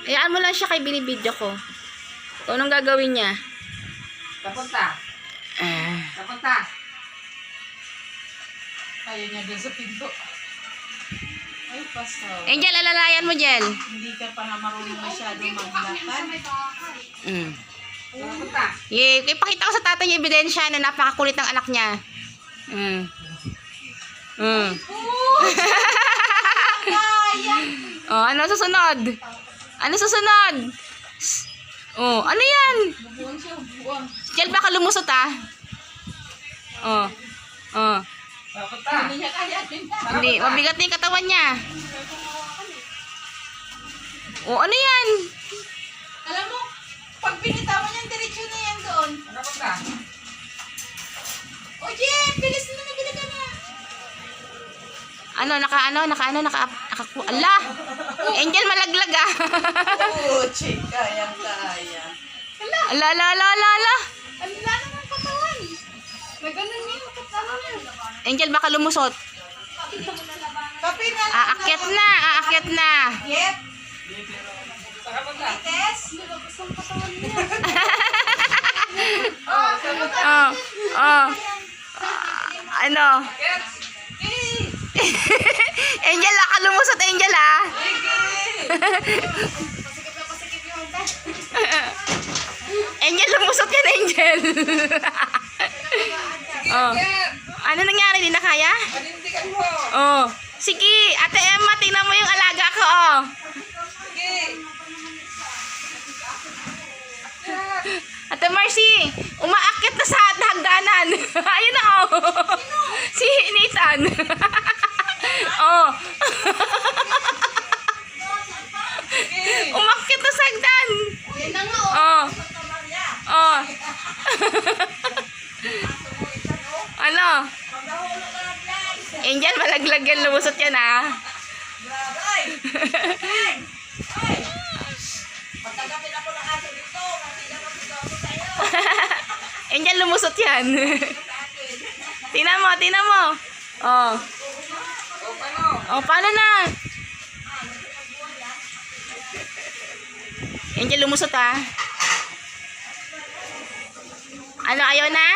Hayaan mo lang siya kay binibidyo ko. Kung anong gagawin niya. Papunta. Papunta. Ayaw niya dun sa pinto. Ay, pasaw. Angel, alalayan mo, Jel. Hindi ka pa na marunong masyado maglakad. Papunta. Ipakita ko sa tatay yung ebidensya na napakakulit ng anak niya. Oh, ano susunod? Ano susunod? Oh, ano yan? Bubuan siya, bubuan. Jel, baka lumusot ah. Oh. Oh. Papunta. Hindi niya kaya din. Hindi, mabigat na yung katawan niya. Oh, ano yan? Alam mo, pag binitawan niyan, diretsyo na yan doon. Papunta. O, Jen, bilis na nabili ka na. Ala! Angel, malaglag ah. Oo, chick, kayang-kaya. Ala. Ang lala ng katawan. Naganon niya yung katawan niya. Angel, baka lumusot. Kape na. Aakyat na. Yep. Papunta. Tess. Nilabas ang katawan niya. Ano? Angel, baka lumusot, Angel ah. Pasikip yung handa. Angel, lumusot yan, Angel. Oh. Ano nangyari? Di na kaya? Panindigan mo. Oh. Sige, Ate Emma, tingnan mo yung alaga ko, oh. Sige. Ate Marcy, umaakit na sa hagdanan. Ayun na, oh. Si Nathan. Oh. Umakit na sa hagdan. Yan na nga, Oh. Oh. Ano? Angel, malaglag yan. Lumusot yan, ah. Pagkagapin ako ng aso dito, kasi naman dito ako sa'yo. Angel, lumusot yan. Tingnan mo. Oh. O, paano? Oh, paano na? Angel, lumusot, ah. Ano, ayaw na?